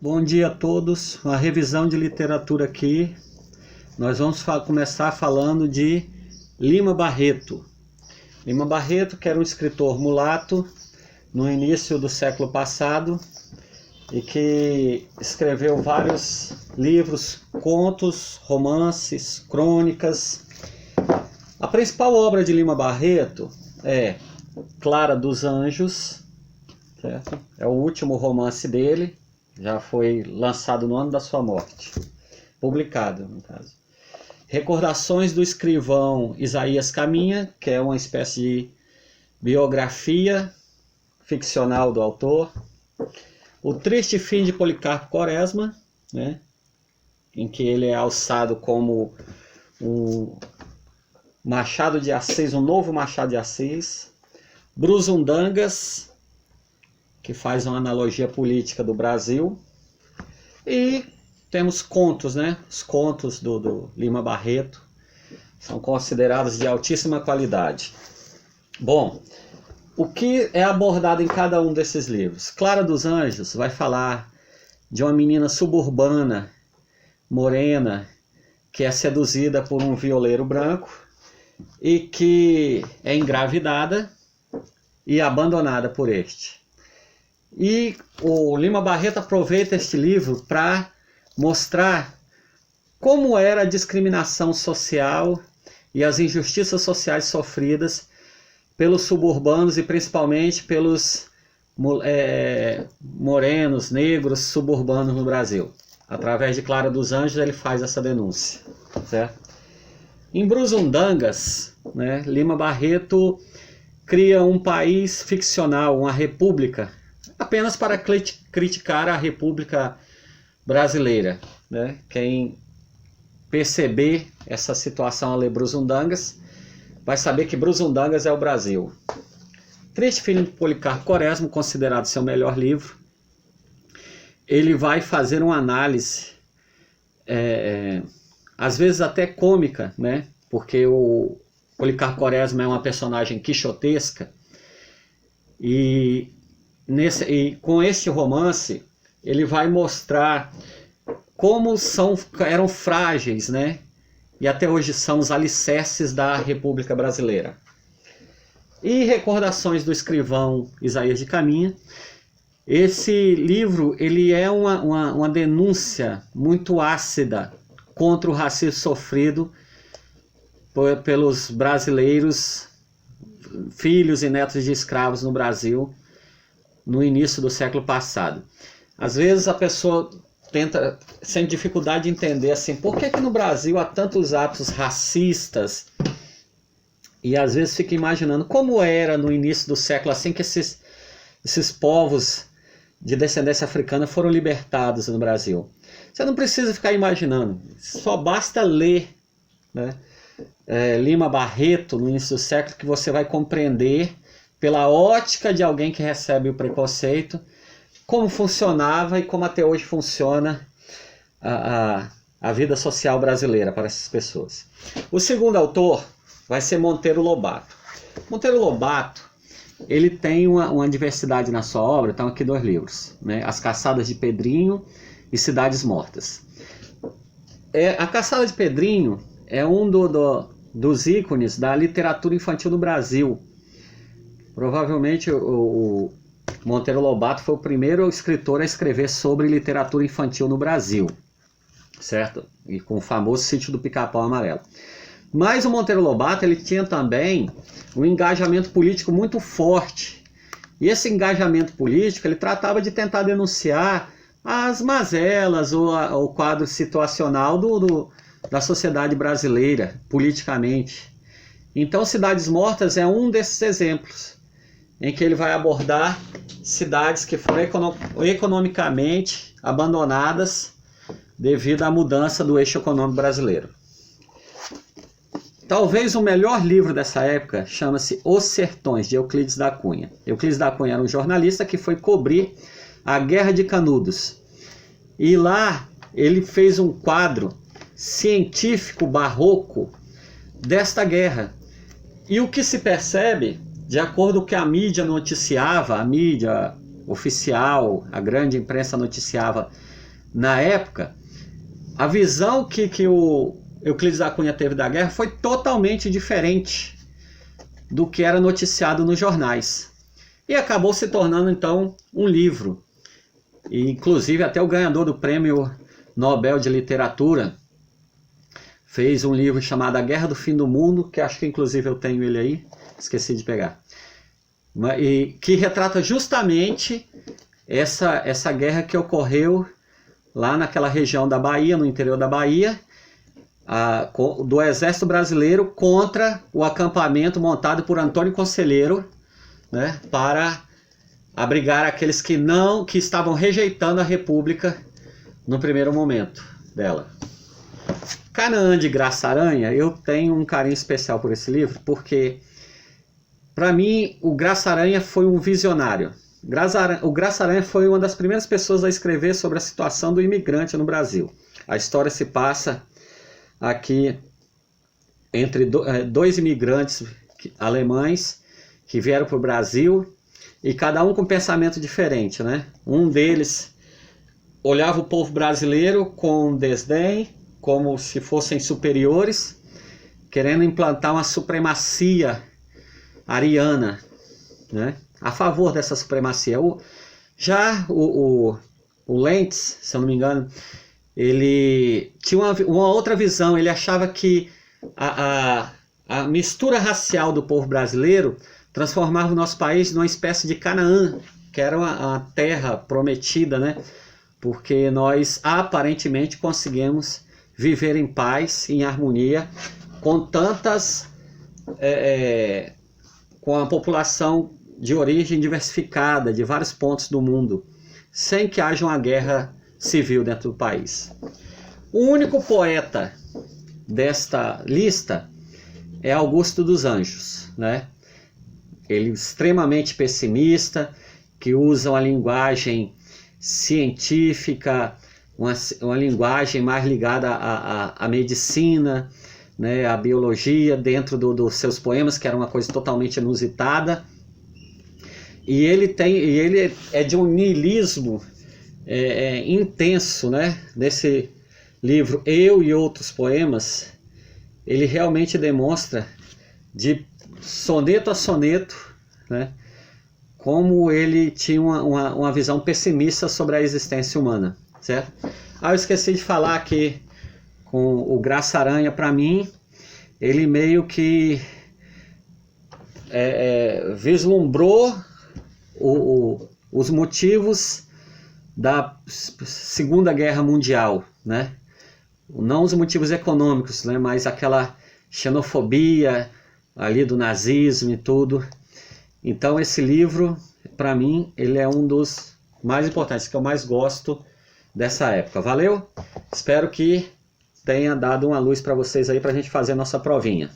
Bom dia a todos, uma revisão de literatura aqui. Nós vamos começar falando de Lima Barreto. Lima Barreto, que era um escritor mulato no início do século passado e que escreveu vários livros, contos, romances, crônicas. A principal obra de Lima Barreto é Clara dos Anjos, certo? É o último romance dele. Já foi lançado no ano da sua morte, publicado no caso. Recordações do escrivão Isaías Caminha, que é uma espécie de biografia ficcional do autor. O Triste Fim de Policarpo Quaresma, né, em que ele é alçado como um Machado de Assis, um novo Machado de Assis. Brusundangas, que faz uma analogia política do Brasil. E temos contos, né? Os contos do Lima Barreto são considerados de altíssima qualidade. Bom, o que é abordado em cada um desses livros? Clara dos Anjos vai falar de uma menina suburbana, morena, que é seduzida por um violeiro branco e que é engravidada e abandonada por este. E o Lima Barreto aproveita este livro para mostrar como era a discriminação social e as injustiças sociais sofridas pelos suburbanos e principalmente pelos morenos, negros, suburbanos no Brasil. Através de Clara dos Anjos ele faz essa denúncia, certo? Em Brusundangas, né, Lima Barreto cria um país ficcional, uma república, apenas para criticar a República Brasileira, né? Quem perceber essa situação a ler Brusundangas vai saber que Brusundangas é o Brasil. Triste Fim de Policarpo Quaresma, considerado seu melhor livro, ele vai fazer uma análise, às vezes até cômica, né? Porque o Policarpo Quaresma é uma personagem quixotesca e com este romance ele vai mostrar como eram frágeis, né? E até hoje são os alicerces da República Brasileira. E Recordações do escrivão Isaías de Caminha. Esse livro ele é uma denúncia muito ácida contra o racismo sofrido pelos brasileiros, filhos e netos de escravos no Brasil, no início do século passado. Às vezes a pessoa sente dificuldade de entender assim, por que no Brasil há tantos atos racistas, e às vezes fica imaginando como era no início do século, assim que esses povos de descendência africana foram libertados no Brasil. Você não precisa ficar imaginando, só basta ler, né, Lima Barreto no início do século, que você vai compreender pela ótica de alguém que recebe o preconceito, como funcionava e como até hoje funciona a vida social brasileira para essas pessoas. O segundo autor vai ser Monteiro Lobato. Monteiro Lobato, ele tem uma diversidade na sua obra, estão aqui 2 livros, né? As Caçadas de Pedrinho e Cidades Mortas. A Caçada de Pedrinho é um dos ícones da literatura infantil no Brasil. Provavelmente o Monteiro Lobato foi o primeiro escritor a escrever sobre literatura infantil no Brasil, certo? E com o famoso Sítio do Pica-Pau Amarelo. Mas o Monteiro Lobato ele tinha também um engajamento político muito forte. E esse engajamento político ele tratava de tentar denunciar as mazelas ou o quadro situacional da sociedade brasileira politicamente. Então Cidades Mortas é um desses exemplos, em que ele vai abordar cidades que foram economicamente abandonadas devido à mudança do eixo econômico brasileiro. Talvez o melhor livro dessa época chama-se Os Sertões, de Euclides da Cunha. Euclides da Cunha era um jornalista que foi cobrir a Guerra de Canudos. E lá ele fez um quadro científico barroco desta guerra. E o que se percebe, de acordo com o que a mídia noticiava, a mídia oficial, a grande imprensa noticiava na época, a visão que o Euclides da Cunha teve da guerra foi totalmente diferente do que era noticiado nos jornais. E acabou se tornando então um livro. E, inclusive até o ganhador do Prêmio Nobel de Literatura fez um livro chamado A Guerra do Fim do Mundo, que acho que inclusive eu tenho ele aí, esqueci de pegar. E que retrata justamente essa guerra que ocorreu lá naquela região da Bahia, no interior da Bahia, do Exército Brasileiro contra o acampamento montado por Antônio Conselheiro, né, para abrigar aqueles que estavam rejeitando a República no primeiro momento dela. Canaã de Graça Aranha, eu tenho um carinho especial por esse livro, porque para mim o Graça Aranha foi um visionário. O Graça Aranha foi uma das primeiras pessoas a escrever sobre a situação do imigrante no Brasil. A história se passa aqui entre dois imigrantes alemães que vieram para o Brasil, e cada um com um pensamento diferente, né? Um deles olhava o povo brasileiro com desdém, como se fossem superiores, querendo implantar uma supremacia ariana, né? A favor dessa supremacia. Já o Lentz, se eu não me engano, ele tinha uma outra visão. Ele achava que a mistura racial do povo brasileiro transformava o nosso país numa espécie de Canaã, que era uma terra prometida, né? Porque nós aparentemente conseguimos viver em paz, em harmonia, com com a população de origem diversificada, de vários pontos do mundo, sem que haja uma guerra civil dentro do país. O único poeta desta lista é Augusto dos Anjos, né? Ele é extremamente pessimista, que usa uma linguagem científica, uma linguagem mais ligada à medicina, né, à biologia, dentro dos seus poemas, que era uma coisa totalmente inusitada. E ele é de um niilismo intenso, né? Nesse livro Eu e Outros Poemas, ele realmente demonstra, de soneto a soneto, né, como ele tinha uma visão pessimista sobre a existência humana, certo? Eu esqueci de falar que com o Graça Aranha, para mim, ele meio que vislumbrou os motivos da Segunda Guerra Mundial, né? Não os motivos econômicos, né, mas aquela xenofobia ali do nazismo e tudo. Então esse livro, para mim, ele é um dos mais importantes, que eu mais gosto dessa época. Valeu? Espero que tenha dado uma luz para vocês aí, para a gente fazer a nossa provinha.